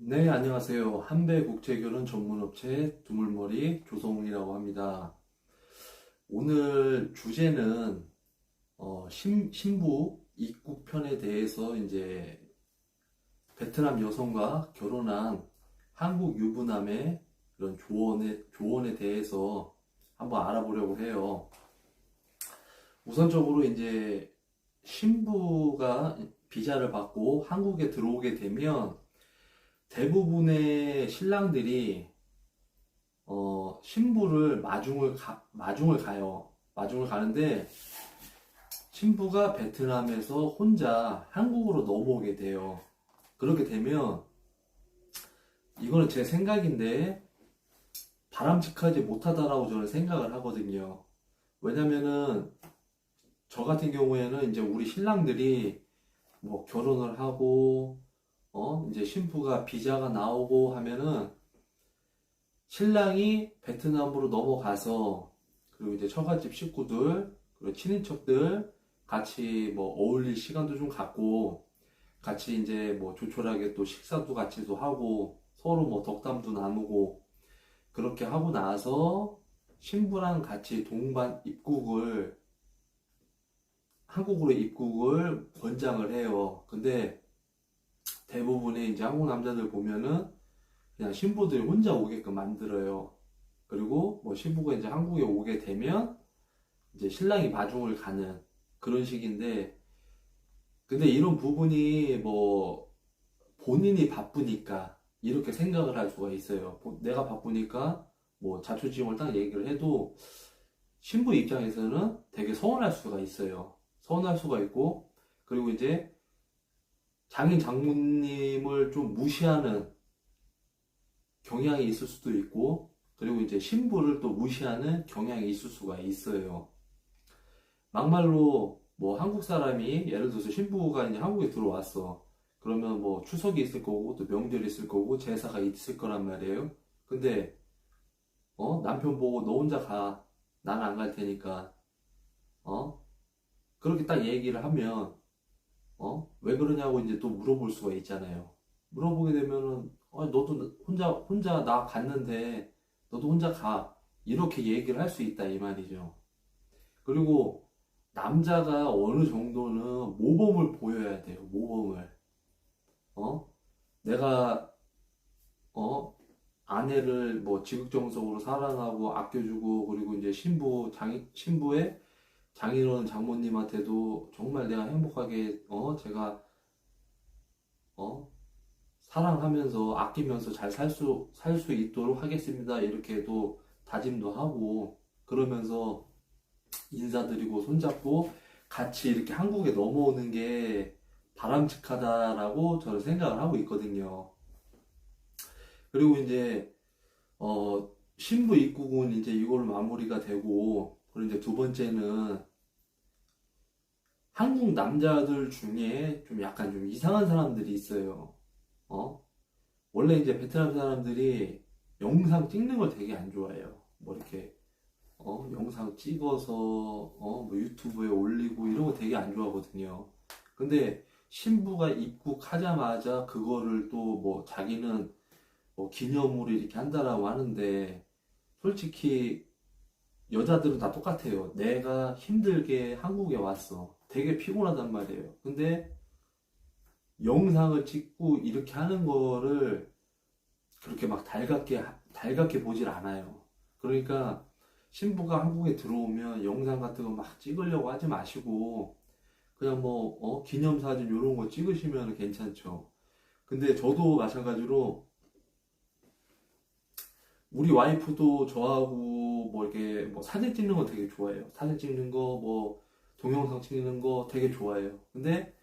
네, 안녕하세요. 한배국제결혼 전문업체 두물머리 조성웅이라고 합니다. 오늘 주제는 신부 입국 편에 대해서 이제 베트남 여성과 결혼한 한국 유부남의 그런 조언에 대해서 한번 알아보려고 해요. 우선적으로 이제 신부가 비자를 받고 한국에 들어오게 되면 대부분의 신랑들이 신부를 마중을 가요. 마중을 가는데 신부가 베트남에서 혼자 한국으로 넘어오게 돼요. 그렇게 되면 이거는 제 생각인데 바람직하지 못하다라고 저는 생각을 하거든요. 왜냐면은 저 같은 경우에는 이제 우리 신랑들이 뭐 결혼을 하고 이제 신부가 비자가 나오고 하면은 신랑이 베트남으로 넘어가서 그리고 이제 처갓집 식구들 그리고 친인척들 같이 뭐 어울릴 시간도 좀 갖고 같이 이제 뭐 조촐하게 또 식사도 같이도 하고 서로 뭐 덕담도 나누고 그렇게 하고 나서 신부랑 같이 동반 입국을 한국으로 입국을 권장을 해요. 근데 대부분의 이제 한국 남자들 보면은 그냥 신부들이 혼자 오게끔 만들어요. 그리고 뭐 신부가 이제 한국에 오게 되면 이제 신랑이 마중을 가는 그런 식인데, 근데 이런 부분이 뭐 본인이 바쁘니까 이렇게 생각을 할 수가 있어요. 내가 바쁘니까 뭐 자초지종을 딱 얘기를 해도 신부 입장에서는 되게 서운할 수가 있어요. 서운할 수가 있고, 그리고 이제 장인 장모님을 좀 무시하는 경향이 있을 수도 있고, 그리고 이제 신부를 또 무시하는 경향이 있을 수가 있어요. 막말로 뭐 한국 사람이 예를 들어서 신부가 이제 한국에 들어왔어. 그러면 뭐 추석이 있을 거고 또 명절이 있을 거고 제사가 있을 거란 말이에요. 근데 남편 보고 너 혼자 가. 난 안 갈 테니까. 어? 그렇게 딱 얘기를 하면 왜 그러냐고 이제 또 물어볼 수가 있잖아요. 물어보게 되면은 너도 혼자 나 갔는데 너도 혼자 가. 이렇게 얘기를 할 수 있다 이 말이죠. 그리고 남자가 어느 정도는 모범을 보여야 돼요. 모범을. 어? 내가 어? 아내를 뭐 지극정성으로 사랑하고 아껴주고 그리고 이제 신부의 장인어른 장모님한테도 정말 내가 행복하게 제가 어? 사랑하면서 아끼면서 잘 살 수 있도록 하겠습니다. 이렇게도 다짐도 하고 그러면서 인사드리고 손잡고 같이 이렇게 한국에 넘어오는 게 바람직하다라고 저는 생각을 하고 있거든요. 그리고 이제 신부 입국은 이제 이걸로 마무리가 되고 그리고 이제 두 번째는 한국 남자들 중에 좀 약간 좀 이상한 사람들이 있어요. 어? 원래 이제 베트남 사람들이 영상 찍는 걸 되게 안 좋아해요. 뭐 이렇게 영상 찍어서 뭐 유튜브에 올리고 이런 거 되게 안 좋아하거든요. 근데 신부가 입국하자마자 그거를 또 뭐 자기는 뭐 기념으로 이렇게 한다라고 하는데 솔직히 여자들은 다 똑같아요. 내가 힘들게 한국에 왔어. 되게 피곤하단 말이에요. 근데 영상을 찍고 이렇게 하는 거를 그렇게 막 달갑게 보질 않아요. 그러니까 신부가 한국에 들어오면 영상 같은 거 막 찍으려고 하지 마시고 그냥 뭐 기념사진 이런 거 찍으시면 괜찮죠. 근데 저도 마찬가지로 우리 와이프도 저하고 뭐 이렇게 뭐 사진 찍는 거 되게 좋아해요. 사진 찍는 거 뭐 동영상 찍는 거 되게 좋아해요. 근데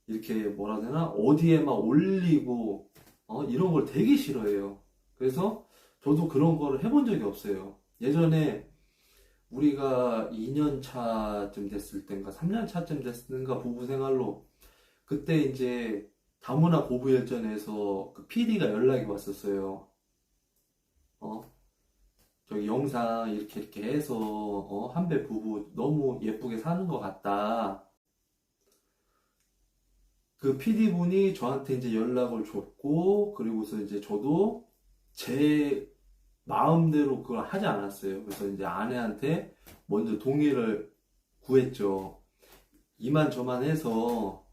이렇게 뭐라 해야 되나 어디에 막 올리고 이런 걸 되게 싫어해요. 그래서 저도 그런 거를 해본 적이 없어요. 예전에 우리가 2년 차쯤 됐을 때인가 3년 차쯤 됐을 때인가 부부 생활로 그때 이제 다문화 고부열전에서 그 PD가 연락이 왔었어요. 어? 저기 영상 이렇게 해서 한배 부부 너무 예쁘게 사는 것 같다. 그 PD분이 저한테 이제 연락을 줬고, 그리고서 이제 저도 제 마음대로 그걸 하지 않았어요. 그래서 이제 아내한테 먼저 동의를 구했죠. 이만저만 해서,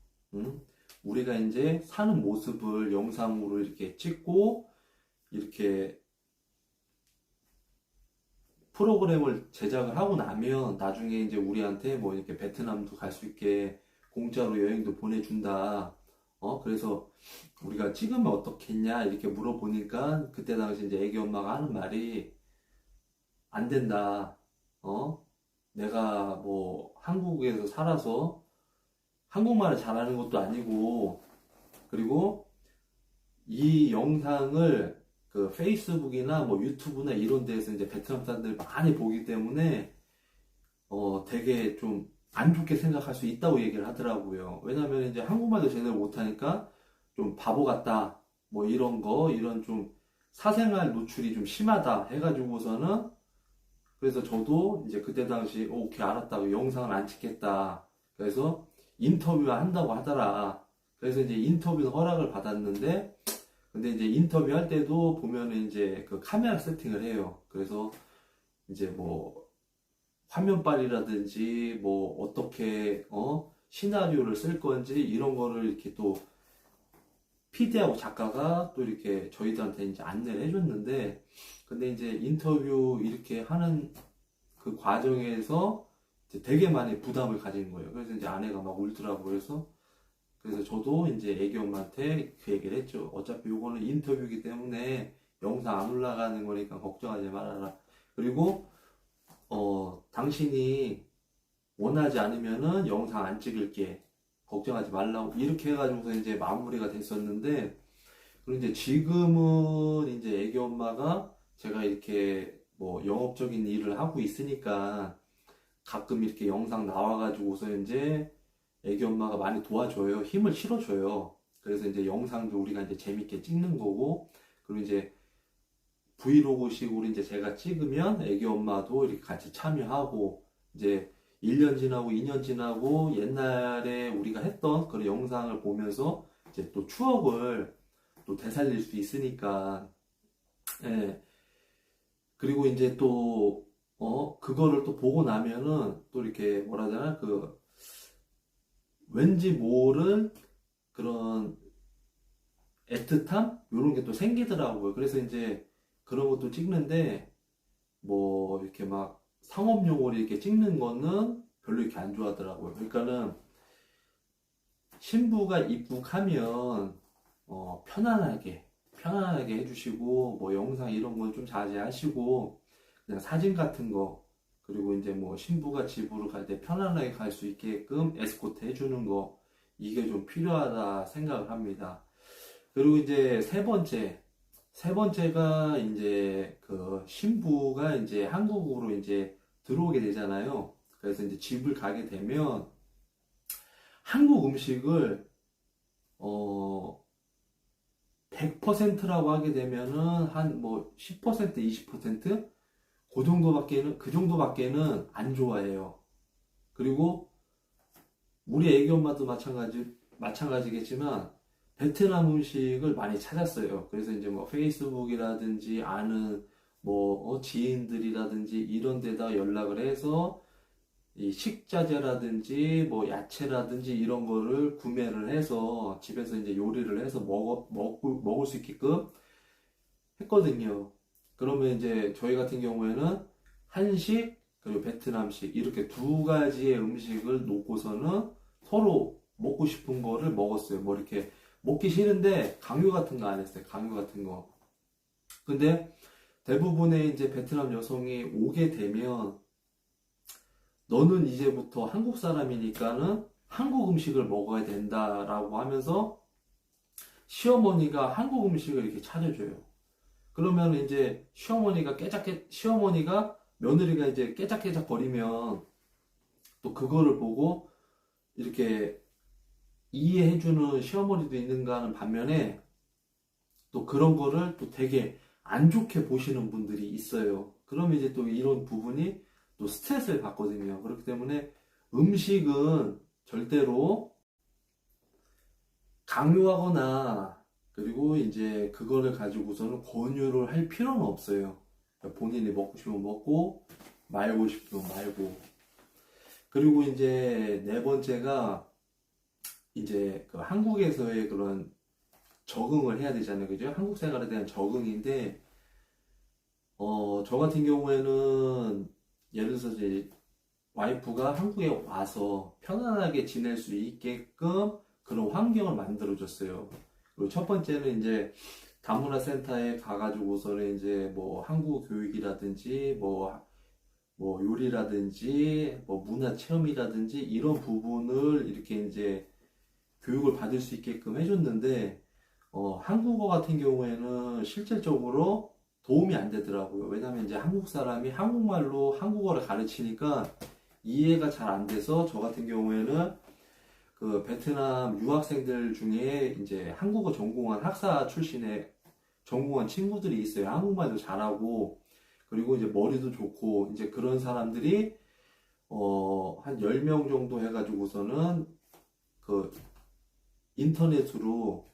우리가 이제 사는 모습을 영상으로 이렇게 찍고, 이렇게 프로그램을 제작을 하고 나면 나중에 이제 우리한테 뭐 이렇게 베트남도 갈 수 있게 공짜로 여행도 보내준다. 그래서 우리가 찍으면 어떻겠냐 이렇게 물어보니까 그때 당시 이제 애기 엄마가 하는 말이 안 된다. 내가 뭐 한국에서 살아서 한국말을 잘하는 것도 아니고, 그리고 이 영상을 그 페이스북이나 뭐 유튜브나 이런 데에서 이제 베트남 사람들이 많이 보기 때문에 되게 좀 안 좋게 생각할 수 있다고 얘기를 하더라고요. 왜냐면 이제 한국말도 제대로 못하니까 좀 바보 같다, 뭐 이런 거, 이런 좀 사생활 노출이 좀 심하다 해가지고서는, 그래서 저도 이제 그때 당시 오케이 알았다고 영상을 안 찍겠다. 그래서 인터뷰 한다고 하더라. 그래서 이제 인터뷰 허락을 받았는데, 근데 이제 인터뷰 할 때도 보면은 이제 그 카메라 세팅을 해요. 그래서 이제 뭐 화면빨이라든지 뭐 어떻게 시나리오를 쓸 건지 이런 거를 이렇게 또 PD하고 작가가 또 이렇게 저희들한테 이제 안내를 해줬는데, 근데 이제 인터뷰 이렇게 하는 그 과정에서 이제 되게 많이 부담을 가지는 거예요. 그래서 이제 아내가 막 울더라고요. 그래서 저도 이제 애기 엄마한테 그 얘기를 했죠. 어차피 이거는 인터뷰이기 때문에 영상 안 올라가는 거니까 걱정하지 말아라. 그리고 당신이 원하지 않으면은 영상 안 찍을게. 걱정하지 말라고. 이렇게 해가지고서 이제 마무리가 됐었는데, 그리고 이제 지금은 이제 애기 엄마가 제가 이렇게 뭐 영업적인 일을 하고 있으니까 가끔 이렇게 영상 나와가지고서 이제 애기 엄마가 많이 도와줘요. 힘을 실어줘요. 그래서 이제 영상도 우리가 이제 재밌게 찍는 거고, 그리고 이제 브이로그식으로 이제 제가 찍으면 애기 엄마도 이렇게 같이 참여하고, 이제 1년 지나고 2년 지나고 옛날에 우리가 했던 그런 영상을 보면서 이제 또 추억을 또 되살릴 수 있으니까, 예. 그리고 이제 또, 그거를 또 보고 나면은 또 이렇게 뭐라 해야 되나, 왠지 모를 그런 애틋함? 이런 게 또 생기더라고요. 그래서 이제 그런 것도 찍는데, 뭐, 이렇게 막 상업용으로 이렇게 찍는 거는 별로 이렇게 안 좋아하더라고요. 그러니까는 신부가 입국하면, 편안하게 해주시고, 뭐 영상 이런 건 좀 자제하시고, 그냥 사진 같은 거, 그리고 이제 뭐 신부가 집으로 갈 때 편안하게 갈 수 있게끔 에스코트 해주는 거, 이게 좀 필요하다 생각을 합니다. 그리고 이제 세 번째가 이제 그 신부가 이제 한국으로 이제 들어오게 되잖아요. 그래서 이제 집을 가게 되면 한국 음식을 100%라고 하게 되면은 한 뭐 10%, 20%? 그 정도밖에는 안 좋아해요. 그리고 우리 애기 엄마도 마찬가지겠지만 베트남 음식을 많이 찾았어요. 그래서 이제 뭐 페이스북이라든지 아는 뭐 지인들이라든지 이런 데다 연락을 해서 이 식자재라든지 뭐 야채라든지 이런 거를 구매를 해서 집에서 이제 요리를 해서 먹을 수 있게끔 했거든요. 그러면 이제 저희 같은 경우에는 한식 그리고 베트남식 이렇게 두 가지의 음식을 놓고서는 서로 먹고 싶은 거를 먹었어요. 뭐 이렇게 먹기 싫은데 강요 같은 거 안 했어요. 강요 같은 거. 근데 대부분의 이제 베트남 여성이 오게 되면 너는 이제부터 한국 사람이니까는 한국 음식을 먹어야 된다라고 하면서 시어머니가 한국 음식을 이렇게 차려줘요. 그러면 이제 시어머니가 며느리가 이제 깨작깨작 거리면 또 그거를 보고 이렇게 이해해주는 시어머니도 있는가 하는 반면에 또 그런 거를 또 되게 안 좋게 보시는 분들이 있어요. 그러면 이제 또 이런 부분이 또 스트레스를 받거든요. 그렇기 때문에 음식은 절대로 강요하거나 그리고 이제 그거를 가지고서는 권유를 할 필요는 없어요. 그러니까 본인이 먹고 싶으면 먹고 말고 싶으면 말고. 그리고 이제 네 번째가 이제 그 한국에서의 그런 적응을 해야 되잖아요. 그죠? 한국 생활에 대한 적응인데, 저 같은 경우에는 예를 들어서 이제 와이프가 한국에 와서 편안하게 지낼 수 있게끔 그런 환경을 만들어줬어요. 그리고 첫 번째는 이제 다문화 센터에 가가지고서는 이제 뭐 한국 교육이라든지 뭐 요리라든지 뭐 문화 체험이라든지 이런 부분을 이렇게 이제 교육을 받을 수 있게끔 해줬는데 한국어 같은 경우에는 실질적으로 도움이 안 되더라고요. 왜냐면 이제 한국 사람이 한국말로 한국어를 가르치니까 이해가 잘 안 돼서 저 같은 경우에는 그 베트남 유학생들 중에 이제 한국어 전공한 학사 출신의 전공한 친구들이 있어요. 한국말도 잘하고 그리고 이제 머리도 좋고 이제 그런 사람들이 한 10명 정도 해가지고서는 그 인터넷으로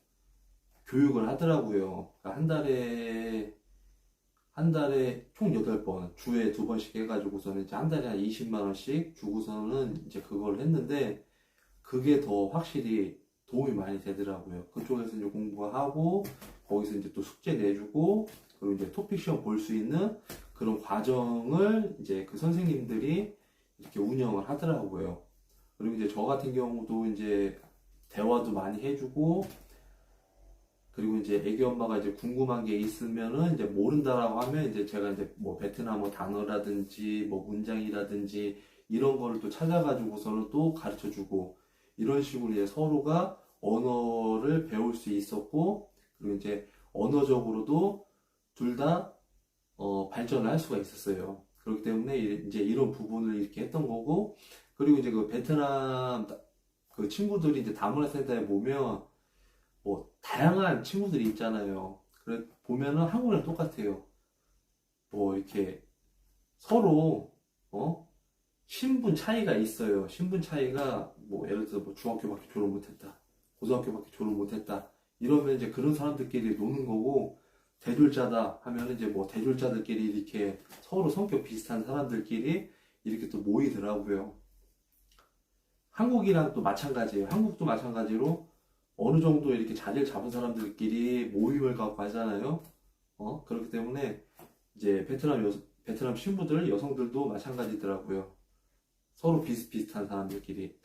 교육을 하더라고요. 그러니까 한 달에 총 8번, 주에 2번씩 해가지고서는 이제 한 달에 한 20만 원씩 주고서는 이제 그걸 했는데 그게 더 확실히 도움이 많이 되더라고요. 그쪽에서 이제 공부하고 거기서 이제 또 숙제 내주고 그리고 이제 토픽 시험 볼 수 있는 그런 과정을 이제 그 선생님들이 이렇게 운영을 하더라고요. 그리고 이제 저 같은 경우도 이제 대화도 많이 해주고 그리고 이제 애기 엄마가 이제 궁금한 게 있으면은 이제 모른다라고 하면 이제 제가 이제 뭐 베트남어 단어라든지 뭐 문장이라든지 이런 거를 또 찾아가지고서는 또 가르쳐 주고 이런 식으로 이제 서로가 언어를 배울 수 있었고 그리고 이제 언어적으로도 둘 다 발전을 할 수가 있었어요. 그렇기 때문에 이제 이런 부분을 이렇게 했던 거고 그리고 이제 그 베트남 그 친구들이 이제 다문화 센터에 보면 뭐 다양한 친구들이 있잖아요. 그래 보면은 한국이랑 똑같아요. 뭐 이렇게 서로 신분 차이가 있어요. 신분 차이가 뭐 예를 들어 뭐 중학교밖에 졸업 못했다, 고등학교밖에 졸업 못했다 이러면 이제 그런 사람들끼리 노는 거고 대졸자다 하면 이제 뭐 대졸자들끼리 이렇게 서로 성격 비슷한 사람들끼리 이렇게 또 모이더라고요. 한국이랑 또 마찬가지예요. 한국도 마찬가지로 어느 정도 이렇게 자리를 잡은 사람들끼리 모임을 갖고 하잖아요. 그렇기 때문에 이제 베트남 신부들, 여성들도 마찬가지더라고요. 서로 비슷비슷한 사람들끼리.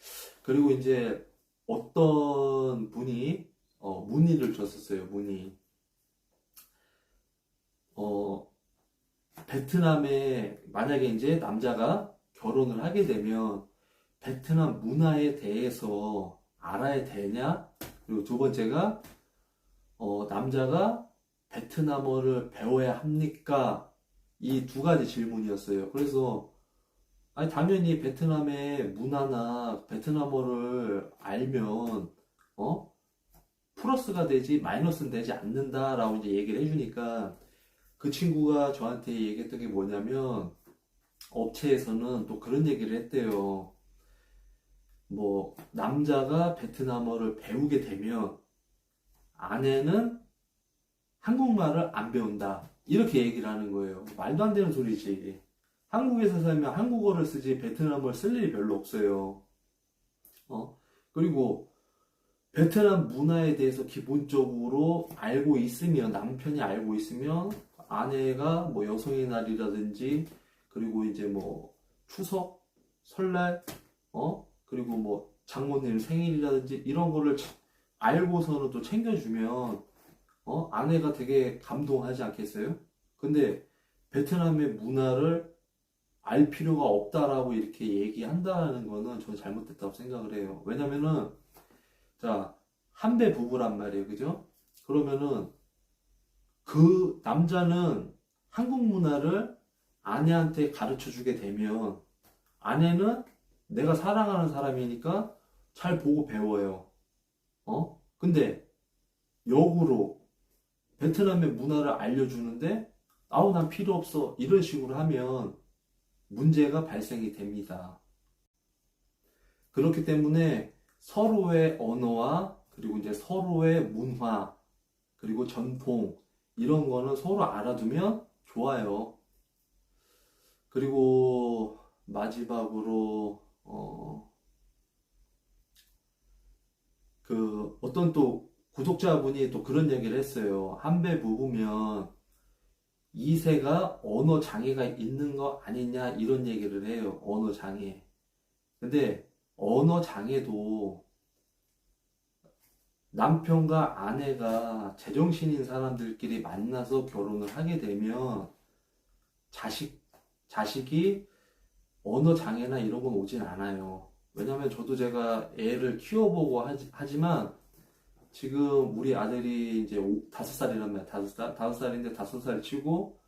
그리고 이제 어떤 분이 문의를 줬었어요. 문의. 어, 베트남에 만약에 이제 남자가 결혼을 하게 되면 베트남 문화에 대해서 알아야 되냐? 그리고 두 번째가 남자가 베트남어를 배워야 합니까? 이 두 가지 질문이었어요. 그래서 아니 당연히 베트남의 문화나 베트남어를 알면 어? 플러스가 되지 마이너스는 되지 않는다라고 이제 얘기를 해주니까 그 친구가 저한테 얘기했던 게 뭐냐면 업체에서는 또 그런 얘기를 했대요. 뭐 남자가 베트남어를 배우게 되면 아내는 한국말을 안 배운다. 이렇게 얘기를 하는 거예요. 말도 안 되는 소리지. 한국에서 살면 한국어를 쓰지 베트남어를 쓸 일이 별로 없어요. 그리고 베트남 문화에 대해서 기본적으로 알고 있으면, 남편이 알고 있으면 아내가 뭐 여성의 날이라든지 그리고 이제 뭐 추석, 설날, 그리고 뭐 장모님 생일이라든지 이런 거를 알고서는 또 챙겨주면 아내가 되게 감동하지 않겠어요? 근데 베트남의 문화를 알 필요가 없다라고 이렇게 얘기한다는 거는 저는 잘못됐다고 생각을 해요. 왜냐면은 자, 한배 부부란 말이에요. 그죠? 그러면은 그 남자는 한국 문화를 아내한테 가르쳐 주게 되면 아내는 내가 사랑하는 사람이니까 잘 보고 배워요. 근데 역으로 베트남의 문화를 알려주는데 아우 난 필요 없어 이런 식으로 하면 문제가 발생이 됩니다. 그렇기 때문에 서로의 언어와 그리고 이제 서로의 문화, 그리고 전통, 이런 거는 서로 알아두면 좋아요. 그리고 마지막으로, 어떤 또 구독자분이 또 그런 얘기를 했어요. 한배 부부면 2세가 언어 장애가 있는 거 아니냐, 이런 얘기를 해요. 언어 장애. 근데 언어 장애도 남편과 아내가 제정신인 사람들끼리 만나서 결혼을 하게 되면 자식이 언어 장애나 이런 건 오진 않아요. 왜냐면 저도 제가 애를 키워보고 하지만 지금 우리 아들이 이제 5살이란 말이야. 5살인데 5살 치고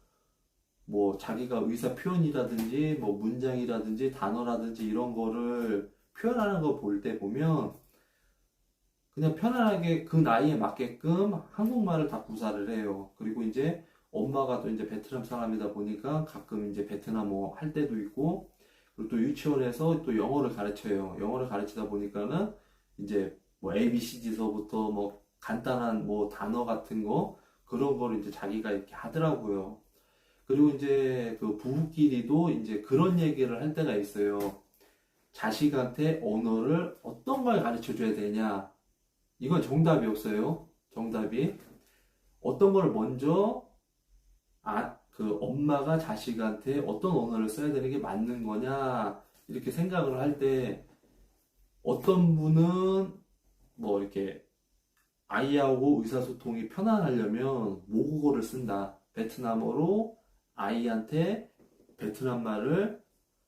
뭐 자기가 의사 표현이라든지 뭐 문장이라든지 단어라든지 이런 거를 표현하는 거 볼 때 보면 그냥 편안하게 그 나이에 맞게끔 한국말을 다 구사를 해요. 그리고 이제 엄마가 또 이제 베트남 사람이다 보니까 가끔 이제 베트남어 할 때도 있고, 그리고 또 유치원에서 또 영어를 가르쳐요. 영어를 가르치다 보니까는 이제 뭐 ABCD서부터 뭐 간단한 뭐 단어 같은 거 그런 거를 이제 자기가 이렇게 하더라고요. 그리고 이제 그 부부끼리도 이제 그런 얘기를 할 때가 있어요. 자식한테 언어를 어떤 걸 가르쳐 줘야 되냐? 이건 정답이 없어요. 정답이. 어떤 걸 먼저, 그 엄마가 자식한테 어떤 언어를 써야 되는 게 맞는 거냐, 이렇게 생각을 할 때, 어떤 분은 뭐 이렇게 아이하고 의사소통이 편안하려면 모국어를 쓴다. 베트남어로 아이한테 베트남 말을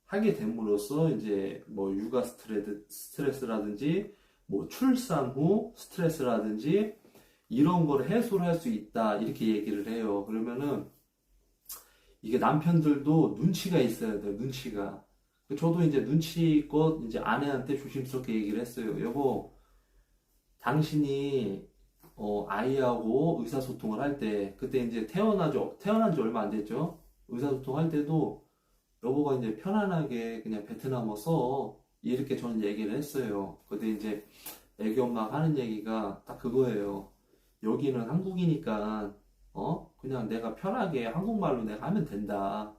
하게 됨으로써 이제 뭐 육아 스트레스라든지 뭐 출산 후 스트레스라든지 이런 거를 해소를 할 수 있다, 이렇게 얘기를 해요. 그러면은 이게 남편들도 눈치가 있어야 돼요. 눈치가. 저도 이제 눈치껏 이제 아내한테 조심스럽게 얘기를 했어요. 여보, 당신이 아이하고 의사소통을 할 때, 그때 이제 태어난 지 얼마 안 됐죠. 의사소통 할 때도 여보가 이제 편안하게 그냥 베트남어 써, 이렇게 저는 얘기를 했어요. 근데 이제 애기 엄마가 하는 얘기가 딱 그거예요. 여기는 한국이니까 그냥 내가 편하게 한국말로 내가 하면 된다.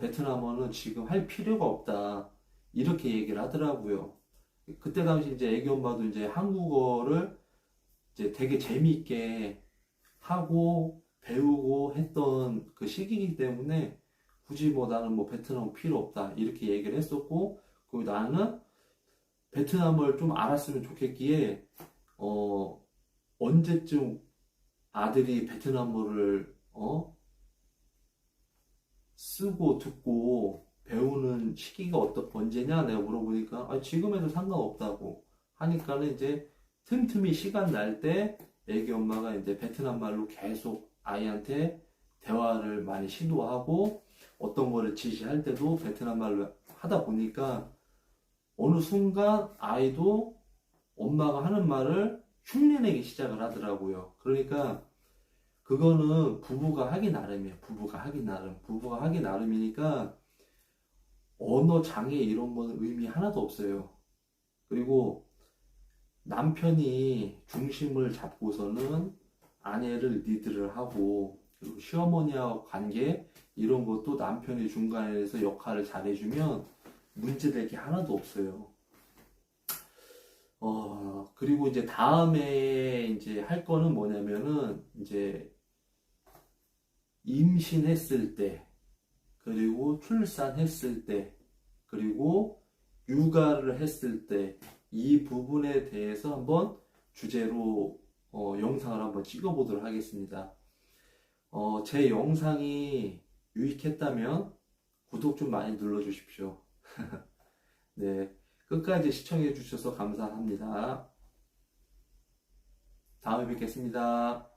베트남어는 지금 할 필요가 없다. 이렇게 얘기를 하더라고요. 그때 당시 이제 애기 엄마도 이제 한국어를 이제 되게 재미있게 하고 배우고 했던 그 시기이기 때문에 굳이 뭐 나는 뭐 베트남 필요 없다, 이렇게 얘기를 했었고, 그리고 나는 베트남을 좀 알았으면 좋겠기에 언제쯤 아들이 베트남어를 쓰고 듣고 배우는 시기가 언제냐 내가 물어보니까 지금 해도 상관없다고 하니까는 이제 틈틈이 시간 날 때 애기 엄마가 이제 베트남 말로 계속 아이한테 대화를 많이 시도하고 어떤 거를 지시할 때도 베트남 말로 하다 보니까 어느 순간 아이도 엄마가 하는 말을 흉내내기 시작을 하더라고요. 그러니까 그거는 부부가 하기 나름이에요. 부부가 하기 나름이니까 언어 장애 이런 거는 의미 하나도 없어요. 그리고 남편이 중심을 잡고서는 아내를 리드를 하고, 그리고 시어머니와 관계 이런 것도 남편이 중간에서 역할을 잘해주면 문제될 게 하나도 없어요. 그리고 이제 다음에 이제 할 거는 뭐냐면은 이제 임신했을 때, 그리고 출산했을 때, 그리고 육아를 했을 때, 이 부분에 대해서 한번 주제로 영상을 한번 찍어보도록 하겠습니다. 제 영상이 유익했다면 구독 좀 많이 눌러주십시오. 네, 끝까지 시청해 주셔서 감사합니다. 다음에 뵙겠습니다.